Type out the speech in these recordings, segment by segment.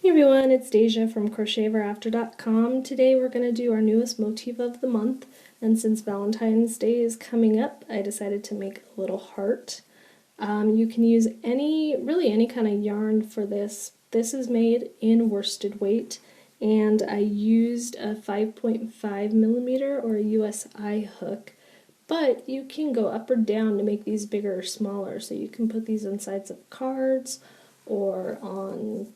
Hey everyone, it's Deja from CrochetEverAfter.com. Today we're going to do our newest motif of the month, and since Valentine's Day is coming up, I decided to make a little heart. You can use really any kind of yarn for this. This is made in worsted weight, and I used a 5.5mm or a USI hook, but you can go up or down to make these bigger or smaller, so you can put these on sides of cards or on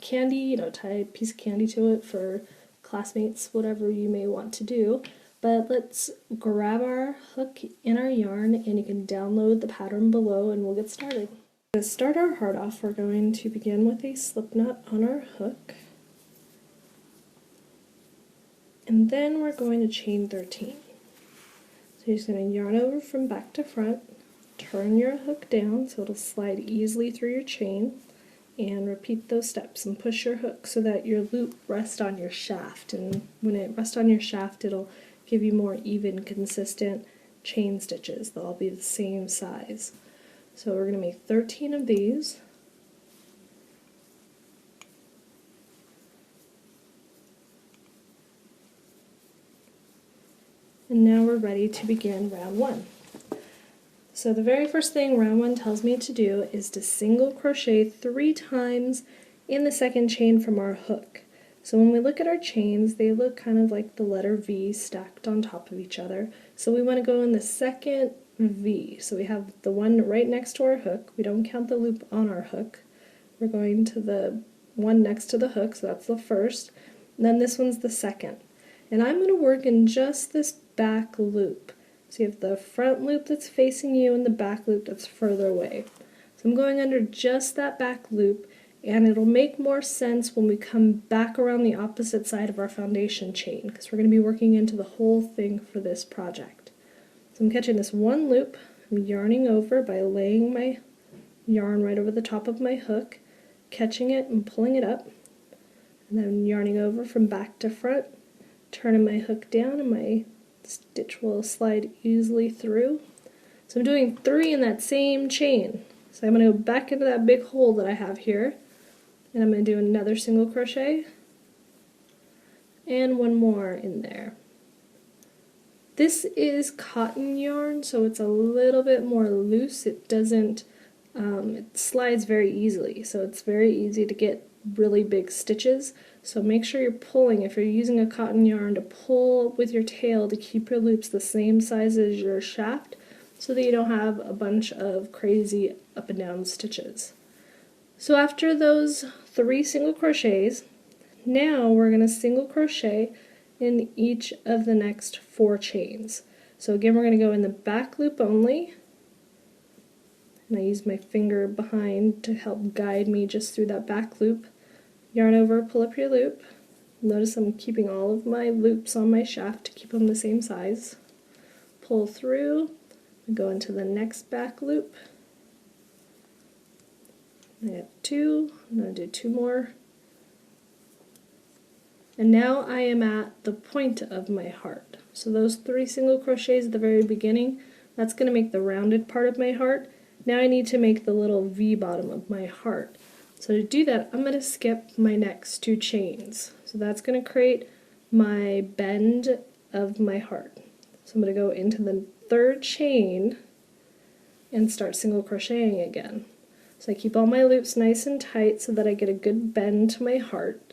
candy, tie a piece of candy to it for classmates, whatever you may want to do. But let's grab our hook in our yarn, and you can download the pattern below and we'll get started. To start our heart off, we're going to begin with a slip knot on our hook, and then we're going to chain 13. So you're just going to yarn over from back to front, turn your hook down so it'll slide easily through your chain, and repeat those steps and push your hook so that your loop rests on your shaft, and when it rests on your shaft it'll give you more even, consistent chain stitches. They'll all be the same size. So we're going to make 13 of these. And now we're ready to begin round 1. So the very first thing round 1 tells me to do is to single crochet 3 times in the second chain from our hook. So when we look at our chains, they look kind of like the letter V stacked on top of each other. So we want to go in the second V. So we have the one right next to our hook. We don't count the loop on our hook. We're going to the one next to the hook, so that's the first. And then this one's the second. And I'm going to work in just this back loop. So you have the front loop that's facing you and the back loop that's further away. So I'm going under just that back loop, and it'll make more sense when we come back around the opposite side of our foundation chain, because we're going to be working into the whole thing for this project. So I'm catching this one loop, I'm yarning over by laying my yarn right over the top of my hook, catching it and pulling it up, and then yarning over from back to front, turning my hook down, and my stitch will slide easily through. So I'm doing 3 in that same chain. So I'm going to go back into that big hole that I have here, and I'm going to do another single crochet and one more in there. This is cotton yarn, so it's a little bit more loose. It doesn't, it slides very easily, so it's very easy to get really big stitches. So make sure you're pulling, if you're using a cotton yarn, to pull with your tail to keep your loops the same size as your shaft so that you don't have a bunch of crazy up and down stitches. So after those 3 single crochets, now we're going to single crochet in each of the next 4 chains. So again, we're going to go in the back loop only, and I use my finger behind to help guide me just through that back loop. Yarn over, pull up your loop. Notice I'm keeping all of my loops on my shaft to keep them the same size. Pull through, and go into the next back loop. I have 2, I'm going to do 2 more. And now I am at the point of my heart. So those 3 single crochets at the very beginning, that's going to make the rounded part of my heart. Now I need to make the little V bottom of my heart. So to do that, I'm going to skip my next 2 chains. So that's going to create my bend of my heart. So I'm going to go into the 3rd chain and start single crocheting again. So I keep all my loops nice and tight so that I get a good bend to my heart.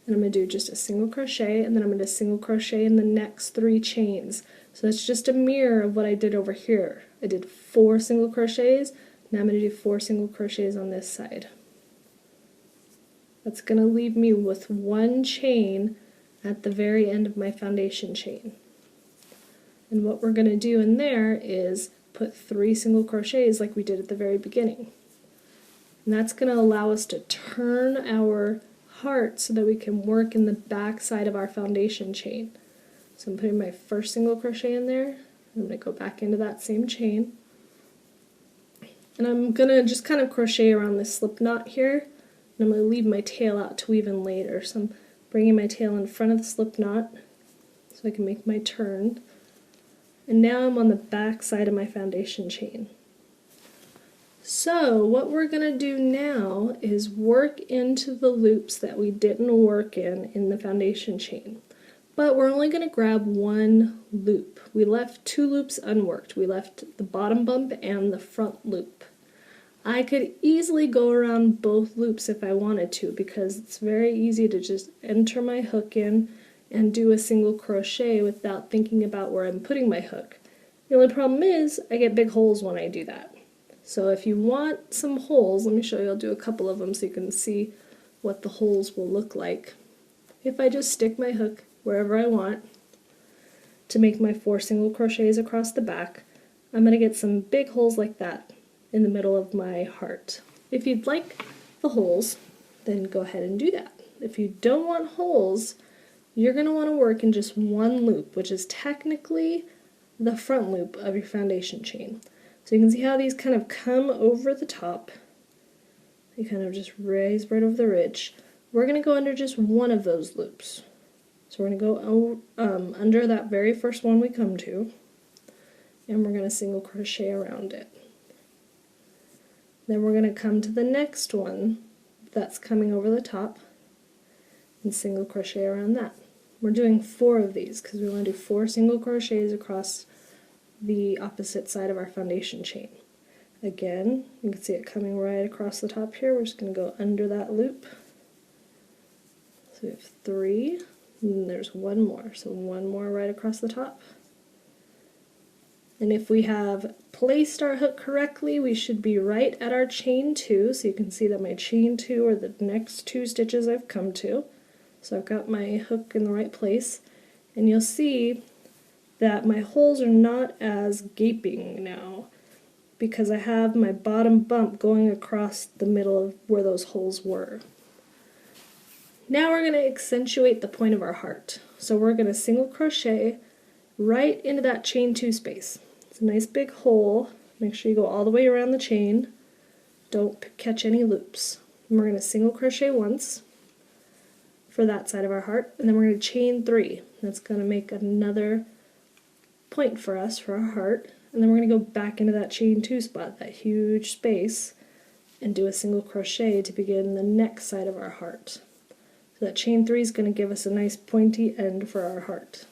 And I'm going to do just a single crochet, and then I'm going to single crochet in the next 3 chains. So it's just a mirror of what I did over here. I did 4 single crochets, now I'm going to do 4 single crochets on this side. That's going to leave me with 1 chain at the very end of my foundation chain. And what we're going to do in there is put 3 single crochets like we did at the very beginning. And that's going to allow us to turn our heart so that we can work in the back side of our foundation chain. So I'm putting my first single crochet in there. I'm going to go back into that same chain. And I'm going to just kind of crochet around this slip knot here. And I'm going to leave my tail out to weave in later. So I'm bringing my tail in front of the slip knot so I can make my turn. And now I'm on the back side of my foundation chain. So what we're going to do now is work into the loops that we didn't work in the foundation chain. But we're only going to grab one loop. We left two loops unworked. We left the bottom bump and the front loop. I could easily go around both loops if I wanted to, because it's very easy to just enter my hook in and do a single crochet without thinking about where I'm putting my hook. The only problem is I get big holes when I do that. So if you want some holes, let me show you. I'll do a couple of them so you can see what the holes will look like. If I just stick my hook wherever I want to make my 4 single crochets across the back, I'm going to get some big holes like that in the middle of my heart. If you'd like the holes, then go ahead and do that. If you don't want holes, you're going to want to work in just one loop, which is technically the front loop of your foundation chain. So you can see how these kind of come over the top. They kind of just raise right over the ridge. We're going to go under just one of those loops. So we're going to go under that very first one we come to, and we're going to single crochet around it. Then we're going to come to the next one that's coming over the top and single crochet around that. We're doing 4 of these because we want to do 4 single crochets across the opposite side of our foundation chain. Again, you can see it coming right across the top here. We're just going to go under that loop. So we have 3, and there's 1 more. So 1 more right across the top. And if we have placed our hook correctly, we should be right at our chain 2. So you can see that my chain 2 are the next 2 stitches I've come to. So I've got my hook in the right place. And you'll see that my holes are not as gaping now because I have my bottom bump going across the middle of where those holes were. Now we're going to accentuate the point of our heart. So we're going to single crochet right into that chain 2 space. It's a nice big hole. Make sure you go all the way around the chain. Don't catch any loops. And we're going to single crochet once for that side of our heart, and then we're going to chain 3. That's going to make another point for us for our heart, and then we're going to go back into that chain 2 spot, that huge space, and do a single crochet to begin the next side of our heart. So that chain 3 is going to give us a nice pointy end for our heart.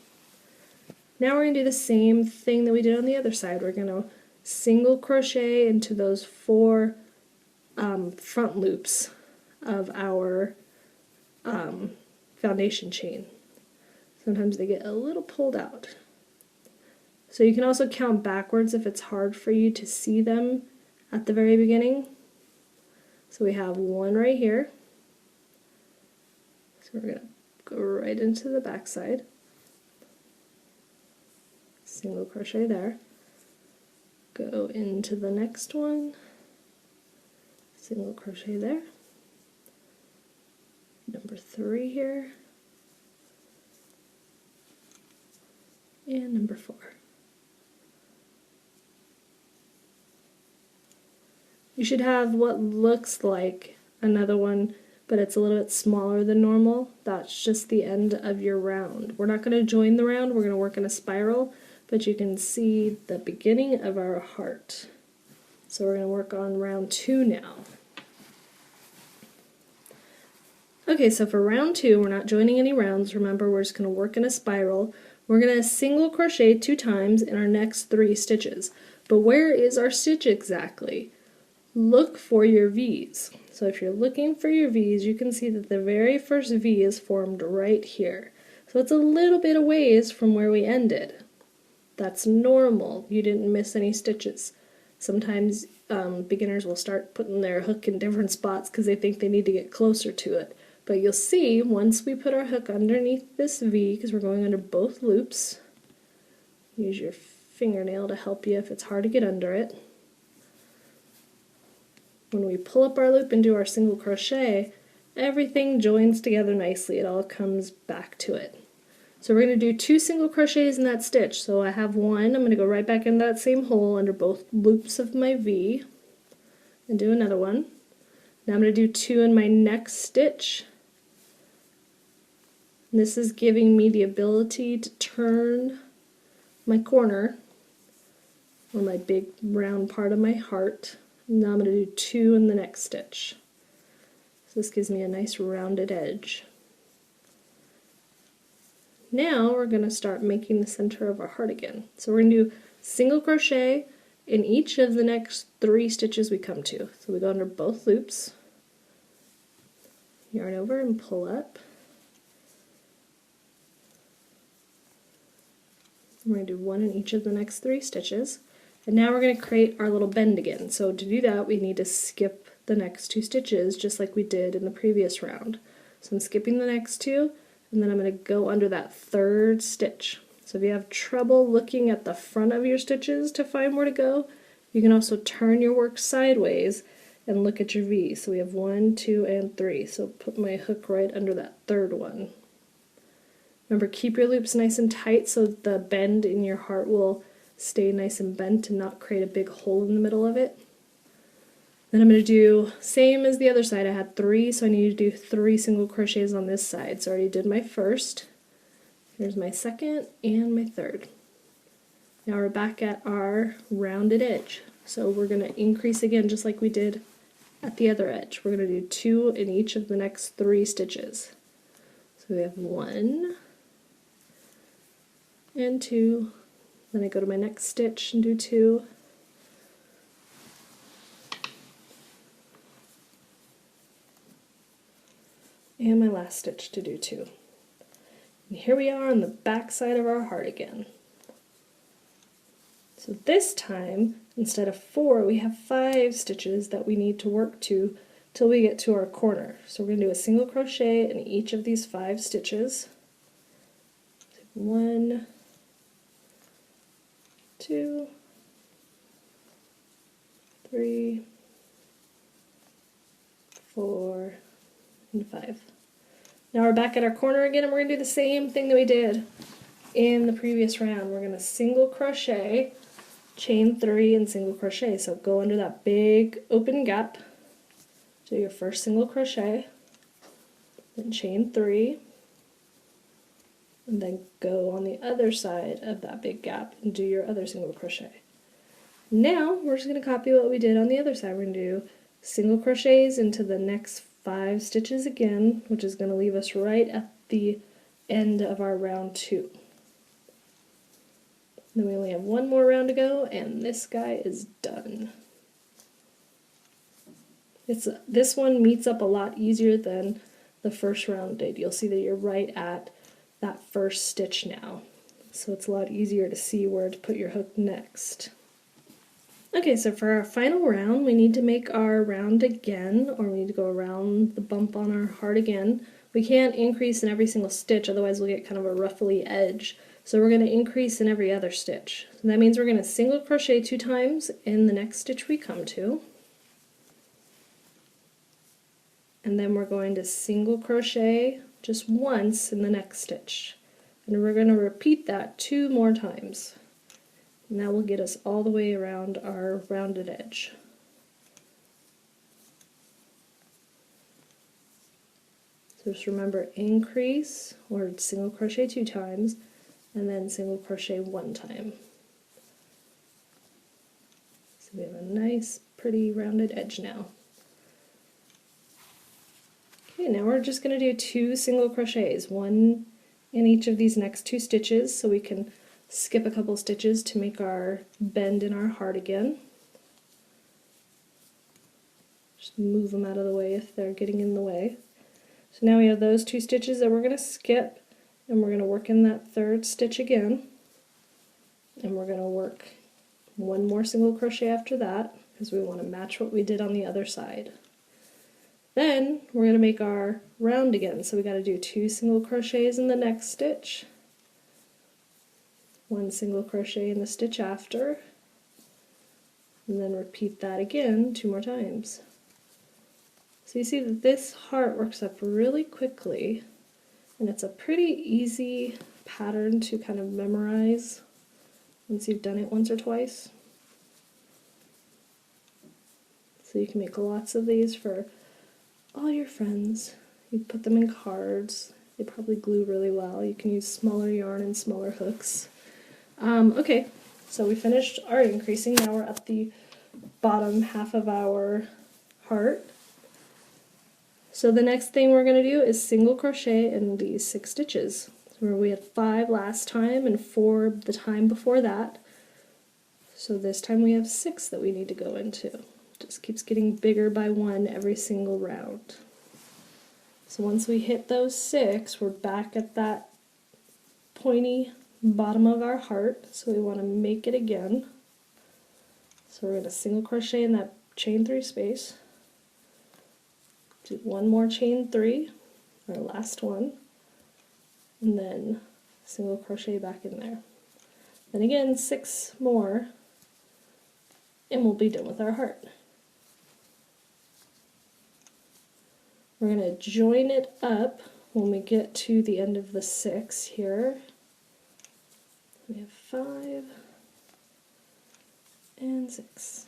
Now we're going to do the same thing that we did on the other side. We're going to single crochet into those 4 front loops of our foundation chain. Sometimes they get a little pulled out. So you can also count backwards if it's hard for you to see them at the very beginning. So we have 1 right here. So we're going to go right into the back side. Single crochet there. Go into the next one. Single crochet there. Number 3 here. And number 4. You should have what looks like another one, but it's a little bit smaller than normal. That's just the end of your round. We're not going to join the round, we're going to work in a spiral, but you can see the beginning of our heart. So we're going to work on round 2 now. Okay, so for round 2, we're not joining any rounds. Remember, we're just going to work in a spiral. We're going to single crochet 2 times in our next 3 stitches. But where is our stitch exactly? Look for your V's. So if you're looking for your V's, you can see that the very first V is formed right here. So it's a little bit of ways from where we ended. That's normal. You didn't miss any stitches. Sometimes beginners will start putting their hook in different spots because they think they need to get closer to it. But you'll see once we put our hook underneath this V, because we're going under both loops, use your fingernail to help you if it's hard to get under it. When we pull up our loop and do our single crochet, everything joins together nicely. It all comes back to it. So we're going to do 2 single crochets in that stitch. So I have 1, I'm going to go right back in that same hole under both loops of my V and do another one. Now I'm going to do 2 in my next stitch. And this is giving me the ability to turn my corner, or my big round part of my heart, Now I'm going to do 2 in the next stitch. So this gives me a nice rounded edge. Now we're going to start making the center of our heart again. So we're going to do single crochet in each of the next 3 stitches we come to. So we go under both loops, yarn over and pull up. We're going to do 1 in each of the next 3 stitches. And now we're going to create our little bend again. So to do that, we need to skip the next 2 stitches just like we did in the previous round. So I'm skipping the next 2, and then I'm going to go under that 3rd stitch. So if you have trouble looking at the front of your stitches to find where to go, you can also turn your work sideways and look at your V. So we have 1, 2, and 3. So put my hook right under that 3rd one. Remember, keep your loops nice and tight so the bend in your heart will stay nice and bent and not create a big hole in the middle of it. Then I'm going to do same as the other side. I had 3, so I need to do 3 single crochets on this side. So I already did my first. Here's my second and my third. Now we're back at our rounded edge. So we're going to increase again just like we did at the other edge. We're going to do 2 in each of the next 3 stitches. So we have 1 and 2. Then I go to my next stitch and do 2. And my last stitch to do 2. And here we are on the back side of our heart again. So this time, instead of 4, we have 5 stitches that we need to work to till we get to our corner. So we're going to do a single crochet in each of these 5 stitches. 1, 2, 3, 4, and 5. Now we're back at our corner again, and we're going to do the same thing that we did in the previous round. We're going to single crochet, chain 3, and single crochet. So go under that big open gap, do your first single crochet, then chain 3, and then go on the other side of that big gap and do your other single crochet. Now we're just going to copy what we did on the other side. We're going to do single crochets into the next 5 stitches again, which is going to leave us right at the end of our round 2. Then we only have 1 more round to go, and this guy is done. This one meets up a lot easier than the first round did. You'll see that you're right at that first stitch now, so it's a lot easier to see where to put your hook next. Okay, so for our final round, we need to make our round again, or we need to go around the bump on our heart again. We can't increase in every single stitch, otherwise we'll get kind of a ruffly edge. So we're going to increase in every other stitch. So that means we're going to single crochet 2 times in the next stitch we come to. And then we're going to single crochet just once in the next stitch. And we're going to repeat that 2 more times. And that will get us all the way around our rounded edge. So just remember, increase or single crochet 2 times and then single crochet 1 time. So we have a nice pretty rounded edge now. Okay, now we're just going to do 2 single crochets, 1 in each of these next 2 stitches, so we can skip a couple stitches to make our bend in our heart again. Just move them out of the way if they're getting in the way. So now we have those 2 stitches that we're going to skip, and we're going to work in that 3rd stitch again, and we're going to work 1 more single crochet after that because we want to match what we did on the other side. Then we're going to make our round again, so we got to do 2 single crochets in the next stitch, 1 single crochet in the stitch after, and then repeat that again 2 more times. So you see that this heart works up really quickly, and it's a pretty easy pattern to kind of memorize once you've done it once or twice. So you can make lots of these for all your friends. You put them in cards. They probably glue really well. You can use smaller yarn and smaller hooks. Okay, so we finished our increasing. Now we're at the bottom half of our heart. So the next thing we're going to do is single crochet in these 6 stitches. So we had 5 last time and 4 the time before that. So this time we have 6 that we need to go into. Just keeps getting bigger by 1 every single round. So once we hit those 6, we're back at that pointy bottom of our heart. So we want to make it again. So we're going to single crochet in that chain 3 space. Do 1 more chain 3, our last one, and then single crochet back in there. Then again 6 more, and we'll be done with our heart. We're going to join it up when we get to the end of the 6 here. We have 5 and 6.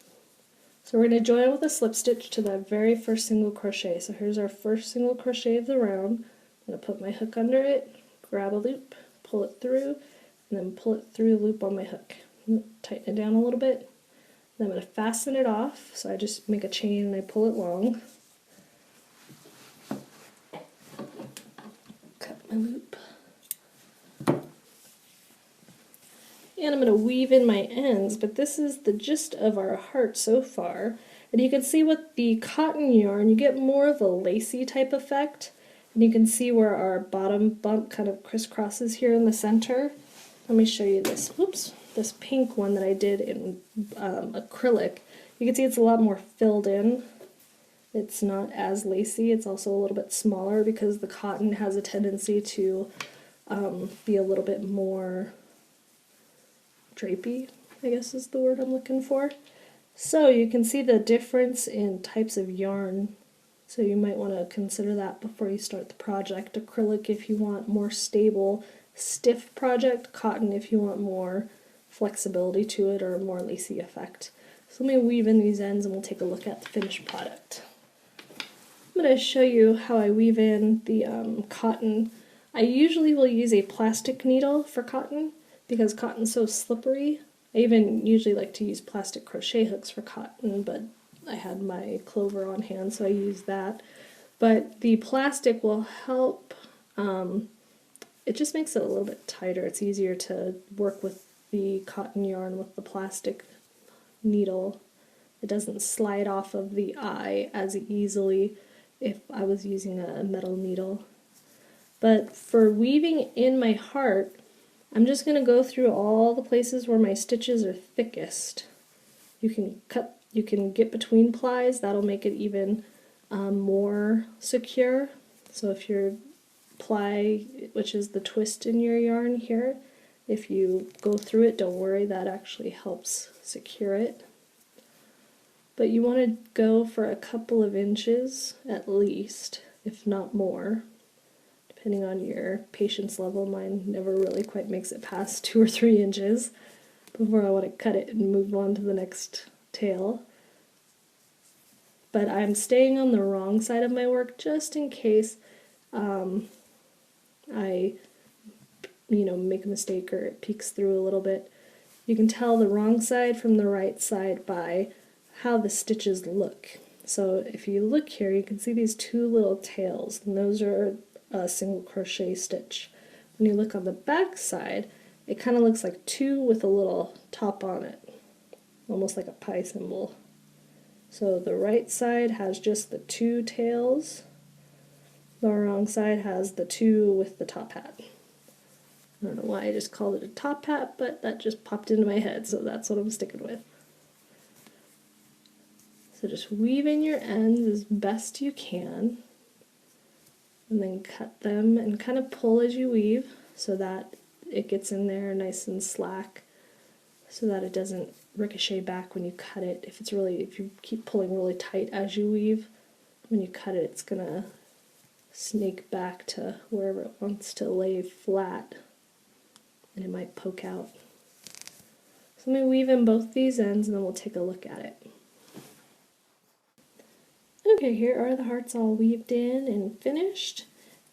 So we're going to join with a slip stitch to that very first single crochet. So here's our first single crochet of the round. I'm going to put my hook under it, grab a loop, pull it through, and then pull it through the loop on my hook. Tighten it down a little bit. Then I'm going to fasten it off. So I just make a chain and I pull it long. Cut my loop. And I'm going to weave in my ends, but this is the gist of our heart so far. And you can see with the cotton yarn, you get more of a lacy type effect. And you can see where our bottom bump kind of crisscrosses here in the center. Let me show you this. Whoops, this pink one that I did in acrylic. You can see it's a lot more filled in. It's not as lacy. It's also a little bit smaller because the cotton has a tendency to be a little bit more drapey, I guess is the word I'm looking for. So you can see the difference in types of yarn. So you might want to consider that before you start the project. Acrylic if you want more stable, stiff project. Cotton if you want more flexibility to it or a more lacy effect. So let me weave in these ends and we'll take a look at the finished product. I'm going to show you how I weave in the cotton. I usually will use a plastic needle for cotton, because cotton's so slippery. I even usually like to use plastic crochet hooks for cotton, but I had my clover on hand, so I used that. But the plastic will help, it just makes it a little bit tighter. It's easier to work with the cotton yarn with the plastic needle. It doesn't slide off of the eye as easily if I was using a metal needle. But for weaving in my heart, I'm just going to go through all the places where my stitches are thickest. You can get between plies, that'll make it even more secure. So if your ply, which is the twist in your yarn here, if you go through it, don't worry, that actually helps secure it. But you want to go for a couple of inches at least, if not more. Depending on your patience level, mine never really quite makes it past 2 or 3 inches before I want to cut it and move on to the next tail. But I'm staying on the wrong side of my work just in case I make a mistake or it peeks through a little bit. You can tell the wrong side from the right side by how the stitches look. So if you look here, you can see these 2 little tails, and those are a single crochet stitch. When you look on the back side, it kind of looks like 2 with a little top on it, almost like a pi symbol. So the right side has just the 2 tails, the wrong side has the 2 with the top hat. I don't know why I just called it a top hat, but that just popped into my head, so that's what I'm sticking with. So just weave in your ends as best you can, and then cut them and kind of pull as you weave so that it gets in there nice and slack so that it doesn't ricochet back when you cut it. If you keep pulling really tight as you weave, when you cut it, it's gonna snake back to wherever it wants to lay flat and it might poke out. So let me weave in both these ends and then we'll take a look at it. Okay, here are the hearts all weaved in and finished.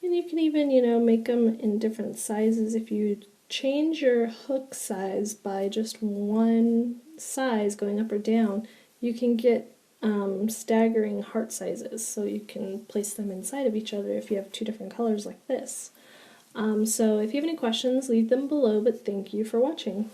And you can even, make them in different sizes. If you change your hook size by just 1 size going up or down, you can get staggering heart sizes, so you can place them inside of each other if you have two different colors like this. So if you have any questions, leave them below, but thank you for watching.